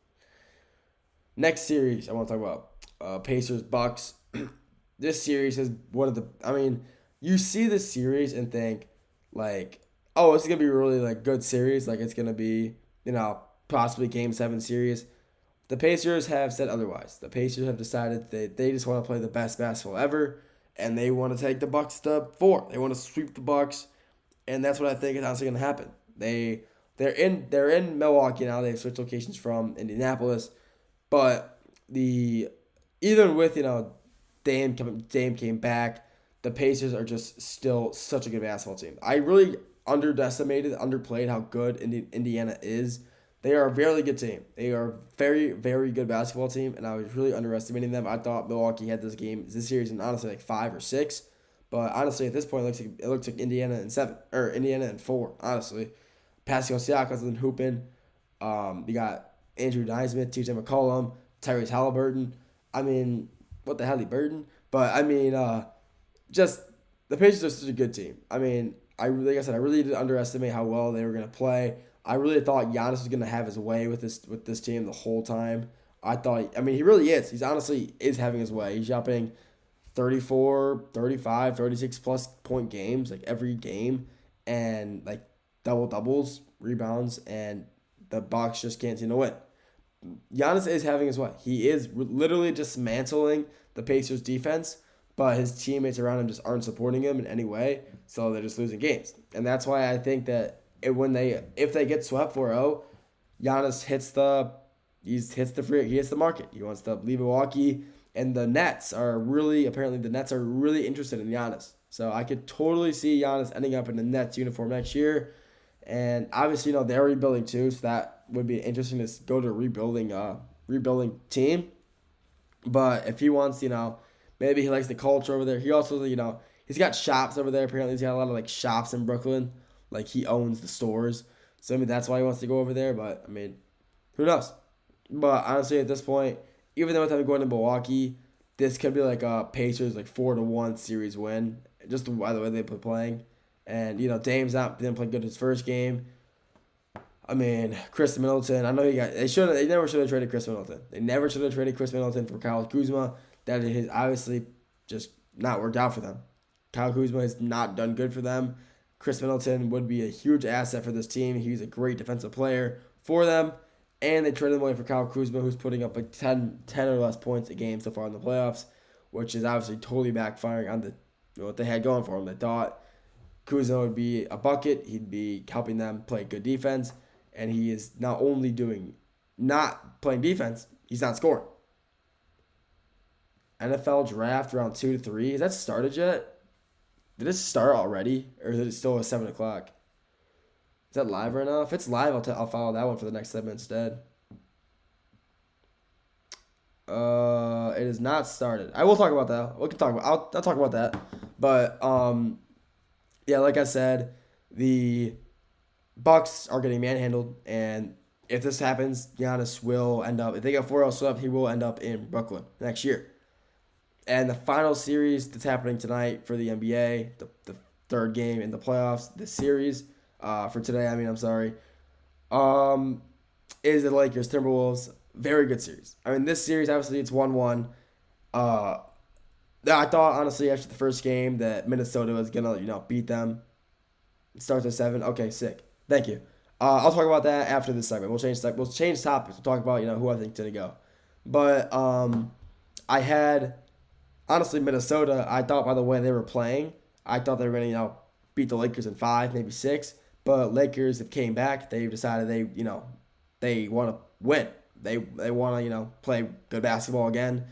Next series I want to talk about, Pacers-Bucks. This series is one of the, you see this series and think, oh, it's going to be a really, good series. It's going to be, possibly Game 7 series. The Pacers have said otherwise. The Pacers have decided that they just want to play the best basketball ever, and they want to take the Bucks to 4. They want to sweep the Bucks, and that's what I think is honestly going to happen. The they're in Milwaukee now. They have switched locations from Indianapolis, but even with Dame came back, the Pacers are just still such a good basketball team. I really underplayed how good Indiana is. They are a very good team. They are a very, very good basketball team, and I was really underestimating them. I thought Milwaukee had this series in honestly like 5 or 6, but honestly at this point it looks like Indiana in 7 or Indiana in 4. Honestly, Pascal Siakam's been hooping. You got Andrew Naismith, T.J. McCollum, Tyrese Halliburton. I mean, what the hell, Burton? But I mean, just the Pacers are such a good team. I mean, like I said, I really did underestimate how well they were gonna play. I really thought Giannis was gonna have his way with this team the whole time. I mean, he really is. He's honestly is having his way. He's dropping 34, 35, 36 plus point games like every game, and like doubles, rebounds, and the Bucks just can't seem to win. Giannis is having his way. He is literally dismantling the Pacers defense, but his teammates around him just aren't supporting him in any way, so they're just losing games. And that's why I think that if they get swept 4-0, Giannis hits the market. He wants to leave Milwaukee, and the Nets are really interested in Giannis. So I could totally see Giannis ending up in the Nets uniform next year. And obviously, they're rebuilding too, so that would be interesting to go to a rebuilding team. But if he wants, maybe he likes the culture over there. He also, he's got shops over there. Apparently, he's got a lot of like shops in Brooklyn. Like he owns the stores. So I mean, that's why he wants to go over there. But I mean, who knows? But honestly, at this point, even though with them going to Milwaukee, this could be like a Pacers like 4-1 series win, just by the way they've been playing. And Dame's didn't play good his first game. I mean, Chris Middleton. I know they never should have traded Chris Middleton. They never should have traded Chris Middleton for Kyle Kuzma. That has obviously just not worked out for them. Kyle Kuzma has not done good for them. Chris Middleton would be a huge asset for this team. He's a great defensive player for them. And they traded him away for Kyle Kuzma, who's putting up like 10 or less points a game so far in the playoffs, which is obviously totally backfiring on what they had going for him. They thought Kuzma would be a bucket. He'd be helping them play good defense. And he is not only not playing defense, he's not scoring. NFL draft round 2 to 3. Has that started yet? Did it start already? Or is it still at 7 o'clock? Is that live right now? If it's live, I'll follow that one for the next segment instead. It is not started. I will talk about that. I'll talk about that. But yeah, like I said, the Bucks are getting manhandled, and if this happens, Giannis will end up. If they get 4-0 swept, he will end up in Brooklyn next year. And the final series that's happening tonight for the NBA, the third game in the playoffs, the series for today, is the Lakers Timberwolves. Very good series. I mean, this series, obviously, it's 1-1. I thought, honestly, after the first game that Minnesota was going to, beat them. It starts at 7. Okay, sick. Thank you. I'll talk about that after this segment. We'll change topics. We'll talk about, who I think is going to go. But I had... Honestly, Minnesota, I thought by the way they were playing, I thought they were going to, beat the Lakers in 5, maybe 6. But Lakers have came back. They've decided they want to win. They want to, play good basketball again.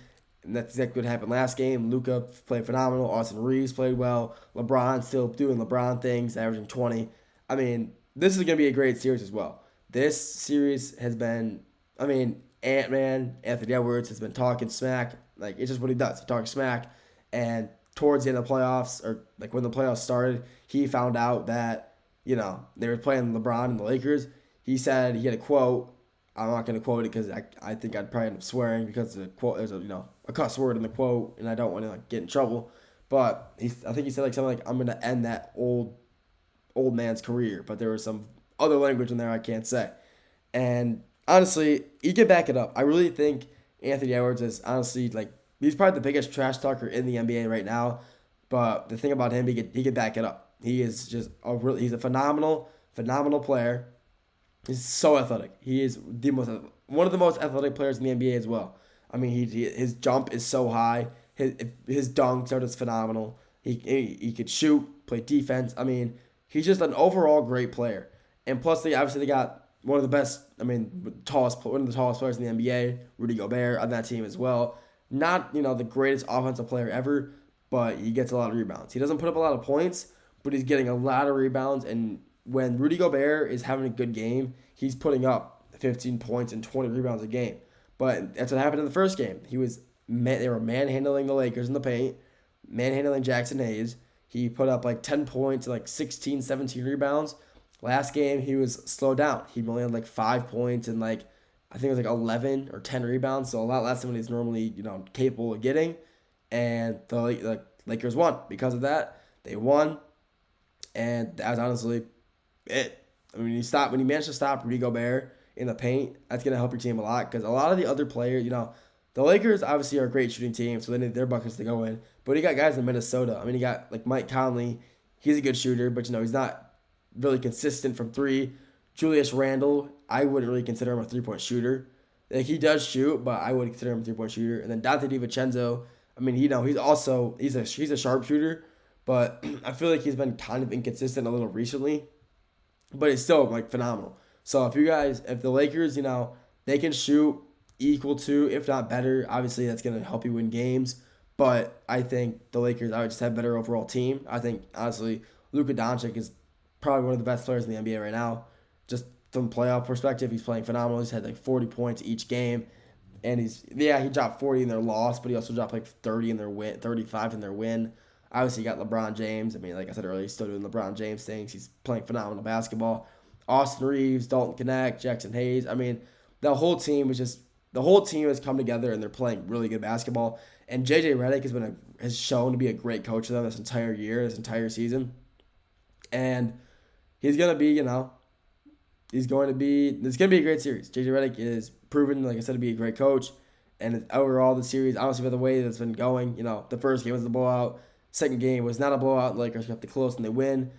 And that's exactly what happened last game. Luka played phenomenal. Austin Reeves played well. LeBron still doing LeBron things, averaging 20. I mean, this is going to be a great series as well. This series has been, Ant-Man, Anthony Edwards has been talking smack. Like, it's just what he does. He talks smack. And towards the end of the playoffs, or like when the playoffs started, he found out that, they were playing LeBron and the Lakers. He said he had a quote. I'm not going to quote it because I think I'd probably end up swearing because the quote, there's a cuss word in the quote, and I don't want to get in trouble. But I think he said something like, I'm going to end that old man's career. But there was some other language in there I can't say. And honestly, he can back it up. I really think Anthony Edwards is honestly he's probably the biggest trash talker in the NBA right now. But the thing about him, he can back it up. He is just he's a phenomenal player. He's so athletic. He is one of the most athletic players in the NBA as well. I mean, his jump is so high. His dunks are just phenomenal. He could shoot, play defense. I mean, he's just an overall great player. And plus, they got one of the best, one of the tallest players in the NBA, Rudy Gobert, on that team as well. Not, the greatest offensive player ever, but he gets a lot of rebounds. He doesn't put up a lot of points, but he's getting a lot of rebounds. And when Rudy Gobert is having a good game, he's putting up 15 points and 20 rebounds a game. But that's what happened in the first game. They were manhandling the Lakers in the paint, manhandling Jackson Hayes. He put up like 10 points and like 16, 17 rebounds. Last game, he was slowed down. He only had like 5 points and I think it was like 11 or 10 rebounds, so a lot less than what he's normally, capable of getting. And the Lakers won. Because of that, they won. And that was honestly it. When you manage to stop Rudy Gobert in the paint, that's going to help your team a lot. Because a lot of the other players, the Lakers obviously are a great shooting team, so they need their buckets to go in. But you got guys in Minnesota. You got like Mike Conley. He's a good shooter, but he's not really consistent from three. Julius Randle, I wouldn't really consider him a three-point shooter. He does shoot, but I wouldn't consider him a three-point shooter. And then Dante DiVincenzo, he's a sharpshooter, but I feel like he's been kind of inconsistent a little recently. But it's still phenomenal. So if the Lakers, they can shoot equal to, if not better, obviously that's going to help you win games. But I think the Lakers, I would just have a better overall team. I think, honestly, Luka Doncic is probably one of the best players in the NBA right now. Just from playoff perspective, he's playing phenomenal. He's had like 40 points each game. And he dropped 40 in their loss, but he also dropped like 30 in their win, 35 in their win. Obviously, you got LeBron James. Like I said earlier, he's still doing LeBron James things. He's playing phenomenal basketball. Austin Reeves, Dalton Knecht, Jackson Hayes. The whole team has come together and they're playing really good basketball. And JJ Redick has shown to be a great coach for them this entire season. And it's going to be a great series. JJ Redick is proven, like I said, to be a great coach. And overall, the series, honestly, by the way that's been going, the first game was a blowout. Second game was not a blowout. The Lakers kept it close and they win.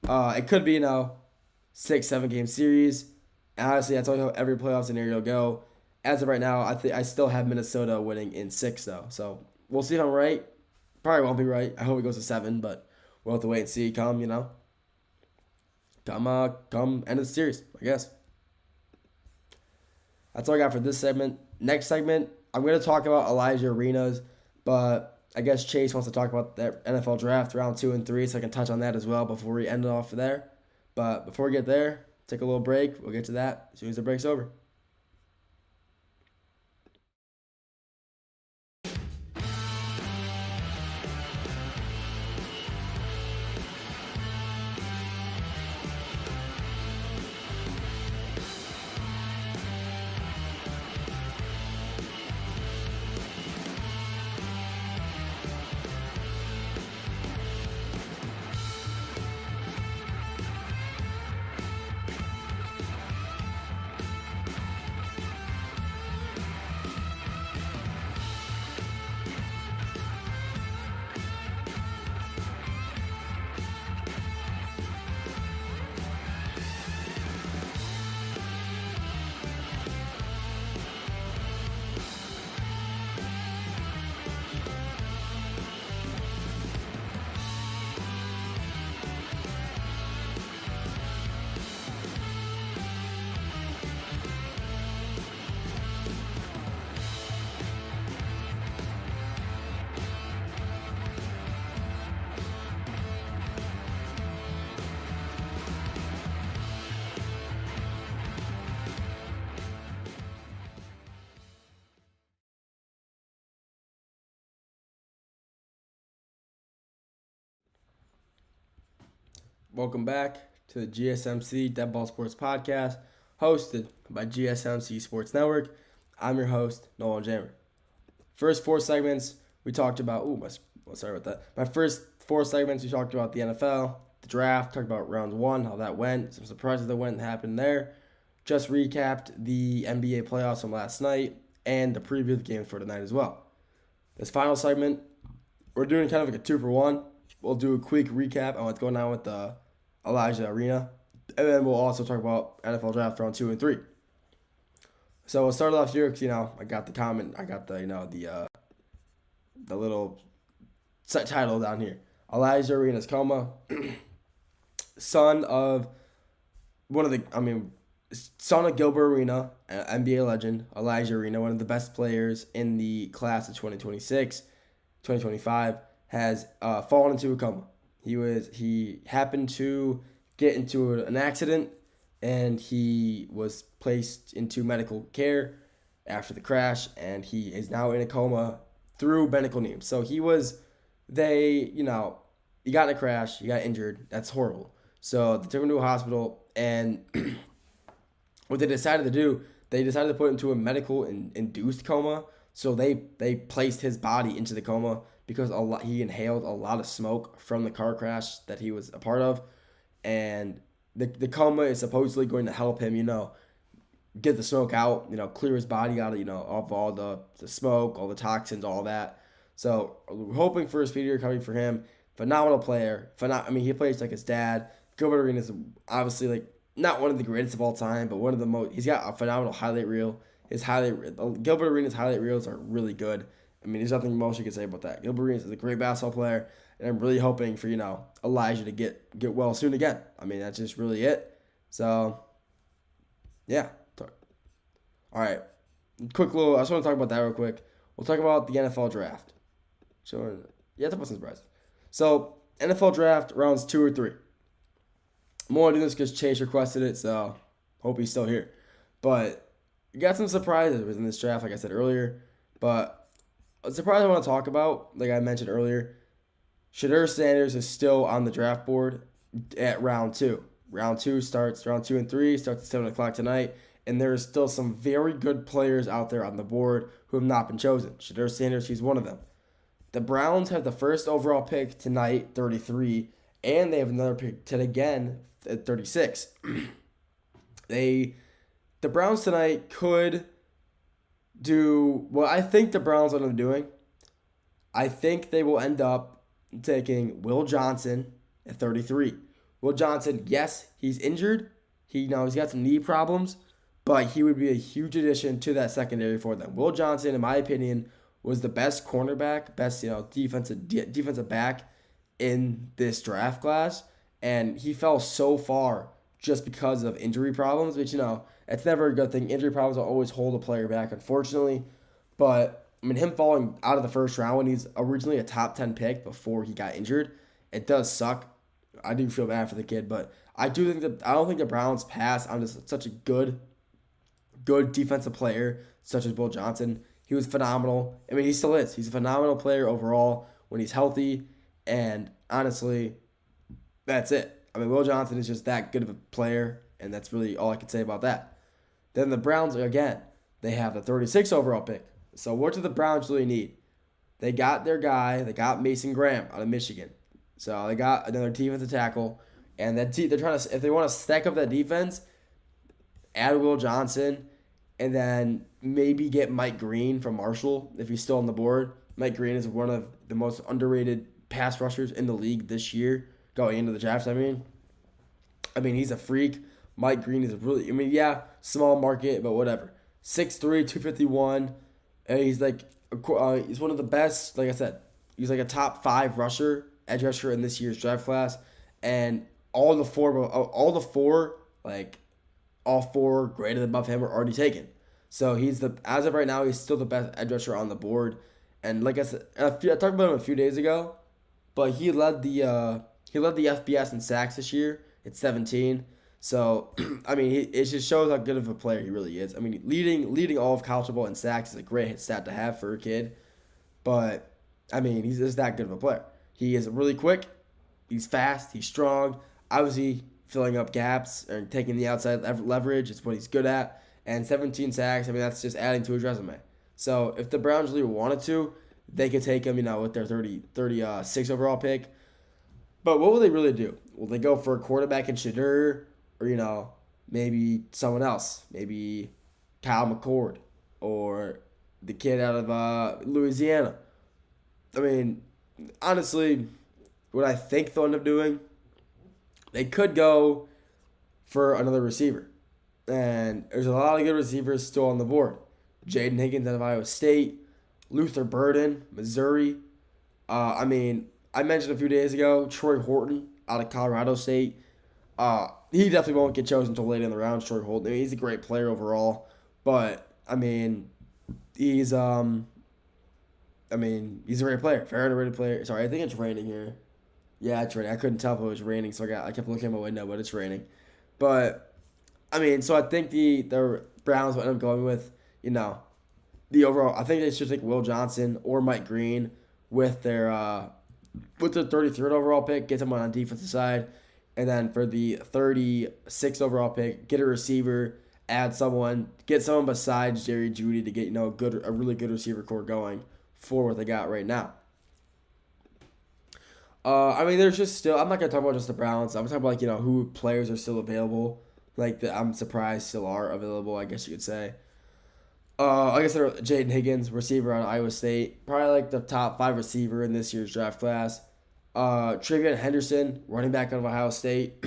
It could be, 6-7 game series. And honestly, that's how every playoff scenario go. As of right now, I still have Minnesota winning in 6, though. So we'll see if I'm right. Probably won't be right. I hope it goes to 7, but we'll have to wait and see. Come end of the series, I guess. That's all I got for this segment. Next segment, I'm going to talk about Elijah Arenas, but I guess Chase wants to talk about that NFL draft round 2 and 3, so I can touch on that as well before we end it off there. But before we get there, take a little break. We'll get to that as soon as the break's over. Welcome back to the GSMC Dead Ball Sports Podcast, hosted by GSMC Sports Network. I'm your host, Nolan Jammer. First 4 segments, we talked about, sorry about that. My first 4 segments, we talked about the NFL, the draft, talked about round 1, how that went, some surprises that happened there. Just recapped the NBA playoffs from last night and the preview of the games for tonight as well. This final segment, we're doing kind of like a 2-for-1. We'll do a quick recap on what's going on with Elijah Arena, and then we'll also talk about NFL draft round 2 and 3. So we'll start off here because I got the comment, I got the little set title down here. Elijah Arenas coma, son of son of Gilbert Arena, NBA legend, Elijah Arena, one of the best players in the class of 2026, 2025, has fallen into a coma. He happened to get into an accident, and he was placed into medical care after the crash, and he is now in a coma through medical needs. So he got in a crash, he got injured. That's horrible. So they took him to a hospital, and what they decided to do, they decided to put him into a medical induced coma. So they placed his body into the coma because he inhaled a lot of smoke from the car crash that he was a part of, and the coma is supposedly going to help him, get the smoke out, clear his body out, of all the smoke, all the toxins, all that. So we're hoping for a speedy recovery for him. Phenomenal player. He plays like his dad. Gilbert Arenas is obviously not one of the greatest of all time, but one of the most. He's got a phenomenal highlight reel. Gilbert Arenas' highlight reels are really good. There's nothing most you can say about that. Gilbert Arenas is a great basketball player, and I'm really hoping for Elijah to get well soon again. That's just really it. So, yeah. All right. Quick little. I just want to talk about that real quick. We'll talk about the NFL draft. So, yeah, that wasn't surprising. So, NFL draft rounds 2 or 3. I'm only doing this because Chase requested it, so hope he's still here. But you got some surprises within this draft, like I said earlier. But a surprise I want to talk about, like I mentioned earlier, Shedeur Sanders is still on the draft board at round 2. Round 2 and 3 starts at 7 o'clock tonight. And there is still some very good players out there on the board who have not been chosen. Shedeur Sanders, he's one of them. The Browns have the first overall pick tonight, 33, and they have another pick again at 36. The Browns tonight could do what I think the Browns will end up doing. I think they will end up taking Will Johnson at 33. Will Johnson, yes, he's injured. He's got some knee problems, but he would be a huge addition to that secondary for them. Will Johnson, in my opinion, was the best cornerback, best defensive back in this draft class, and he fell so far just because of injury problems, which it's never a good thing. Injury problems will always hold a player back, unfortunately. But him falling out of the first round when he's originally a top 10 pick before he got injured, it does suck. I do feel bad for the kid, but I don't think the Browns pass on just such a good defensive player such as Will Johnson. He was phenomenal. He still is. He's a phenomenal player overall when he's healthy. And honestly, that's it. Will Johnson is just that good of a player, and that's really all I can say about that. Then the Browns, again, they have the 36 overall pick. So what do the Browns really need? They got their guy. They got Mason Graham out of Michigan. So they got another defensive tackle. And they're trying to, if they want to stack up that defense, add Will Johnson, and then maybe get Mike Green from Marshall if he's still on the board. Mike Green is one of the most underrated pass rushers in the league this year, going into the draft. He's a freak. Mike Green is really, small market, but whatever. 6'3", 251. And he's he's one of the best. Like I said, he's like a top 5 edge rusher in this year's draft class. And all four graded above him are already taken. So as of right now, he's still the best edge rusher on the board. And like I said, I talked about him a few days ago, but he led the FBS in sacks this year. It's 17. So it just shows how good of a player he really is. Leading all of college football in sacks is a great stat to have for a kid. But he's just that good of a player. He is really quick. He's fast. He's strong. Obviously, filling up gaps and taking the outside leverage is what he's good at. And 17 sacks, that's just adding to his resume. So if the Browns really wanted to, they could take him, with their 36 overall pick. But what will they really do? Will they go for a quarterback in Shedeur, or maybe someone else, maybe Kyle McCord or the kid out of Louisiana? Honestly, what I think they'll end up doing, they could go for another receiver. And there's a lot of good receivers still on the board. Jaden Higgins out of Iowa State, Luther Burden, Missouri. I mentioned a few days ago, Troy Horton out of Colorado State. he definitely won't get chosen until late in the round. Troy Holden, I mean, he's a great player overall, but I mean, he's a great player, very underrated player. Sorry, I think it's raining here. Yeah, it's raining. I couldn't tell if it was raining, so I kept looking at my window, but it's raining. But I mean, so I think the Browns will end up going with, the overall. I think they should take Will Johnson or Mike Green with their 33rd overall pick, get someone on the defensive side, and then for the 36th overall pick, get a receiver, get someone besides Jerry Jeudy to get a really good receiver core going for what they got right now. There's just still. I'm not gonna talk about just the Browns. I'm talking about who players are still available. I'm surprised still are available. I guess you could say. Like I said, Jaden Higgins, receiver out of Iowa State, probably the top 5 receiver in this year's draft class. Travion Henderson, running back out of Ohio State,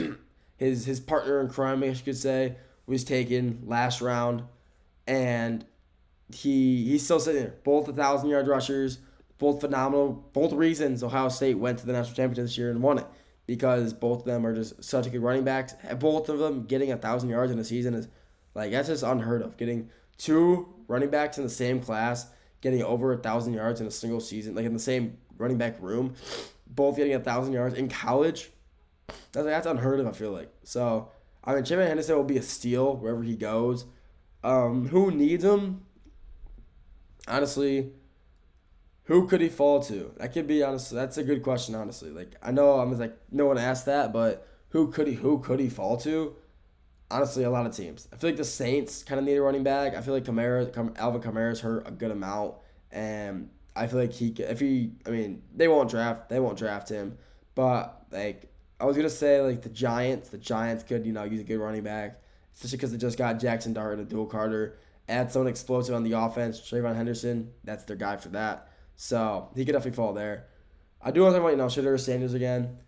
his partner in crime, I guess you could say, was taken last round, and he's still sitting there. Both 1,000-yard rushers, both phenomenal. Both reasons Ohio State went to the national championship this year and won it, because both of them are just such a good running backs. Both of them getting 1,000 yards in a season is that's just unheard of. Getting 2 running backs in the same class getting over 1,000 yards in a single season, in the same running back room, both getting 1,000 yards in college, that's unheard of, I feel like. So, Travion Henderson will be a steal wherever he goes. Who needs him? Honestly, who could he fall to? That could be, honestly, that's a good question, honestly. I know no one asked that, but who could he fall to? Honestly, a lot of teams. I feel like the Saints kind of need a running back. I feel like Alvin Kamara's hurt a good amount, and I feel like they won't draft him, but I was gonna say the Giants could use a good running back, especially because they just got Jackson Dart and Abdul Carter. Add someone explosive on the offense, Travion Henderson, that's their guy for that. So he could definitely fall there. I do want to talk about Shedeur Sanders again.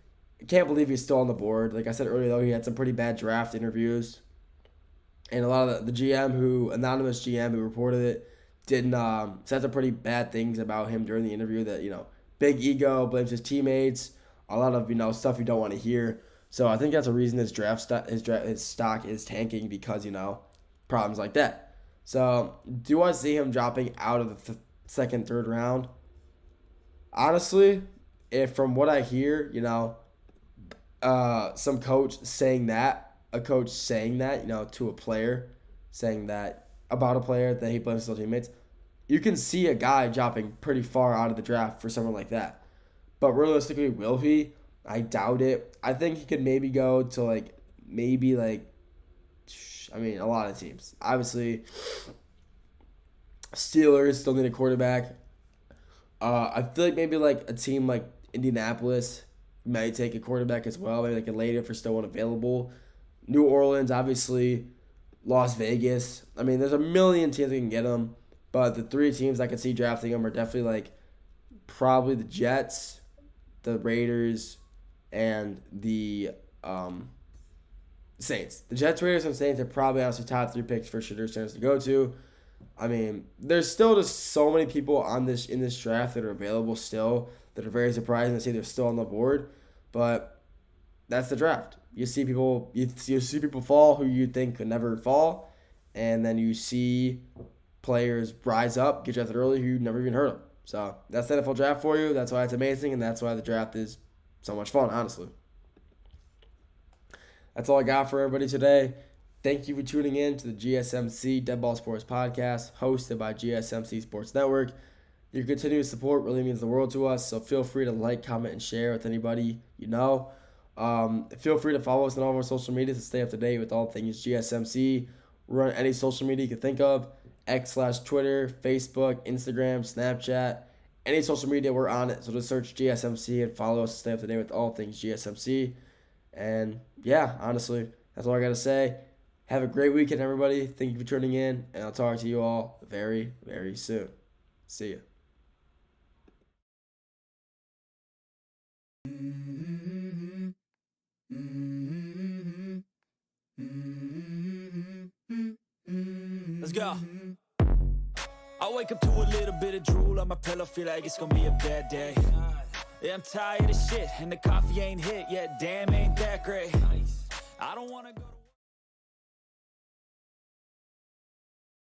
I can't believe he's still on the board. Like I said earlier, though, he had some pretty bad draft interviews. And a lot of the anonymous GM who reported it, said some pretty bad things about him during the interview that, big ego, blames his teammates, a lot of, stuff you don't want to hear. So I think that's a reason his stock is tanking because, problems like that. So do I see him dropping out of the second, third round? Honestly, if from what I hear, some coach saying that, to a player, saying that about a player that he blames his teammates, you can see a guy dropping pretty far out of the draft for someone like that. But realistically, will he? I doubt it. I think he could maybe go to a lot of teams. Obviously, Steelers still need a quarterback. I feel like maybe a team like Indianapolis might take a quarterback as well. Maybe a later if there's still one available. New Orleans, obviously. Las Vegas. There's a million teams that can get them. But the 3 teams I could see drafting them are definitely probably the Jets, the Raiders, and the Saints. The Jets, Raiders, and Saints are probably honestly top 3 picks for Shedeur Sanders to go to. There's still just so many people in this draft that are available still that are very surprising to see they're still on the board. But that's the draft. You see people fall who you think could never fall, and then you see players rise up, get drafted early who you never even heard of. So that's the NFL draft for you. That's why it's amazing, and that's why the draft is so much fun, honestly. That's all I got for everybody today. Thank you for tuning in to the GSMC Dead Ball Sports Podcast, hosted by GSMC Sports Network. Your continued support really means the world to us, so feel free to comment, and share with anybody you know. Feel free to follow us on all of our social media to stay up to date with all things GSMC. We're on any social media you can think of, X/Twitter, Facebook, Instagram, Snapchat, any social media, we're on it. So just search GSMC and follow us to stay up to date with all things GSMC. And yeah, honestly, that's all I got to say. Have a great weekend, everybody. Thank you for tuning in, and I'll talk to you all very, very soon. See ya. Let's go. I wake up to a little bit of drool on my pillow, feel like it's gonna be a bad day. Yeah, I'm tired of shit, and the coffee ain't hit yet, damn, ain't that great. I don't wanna go to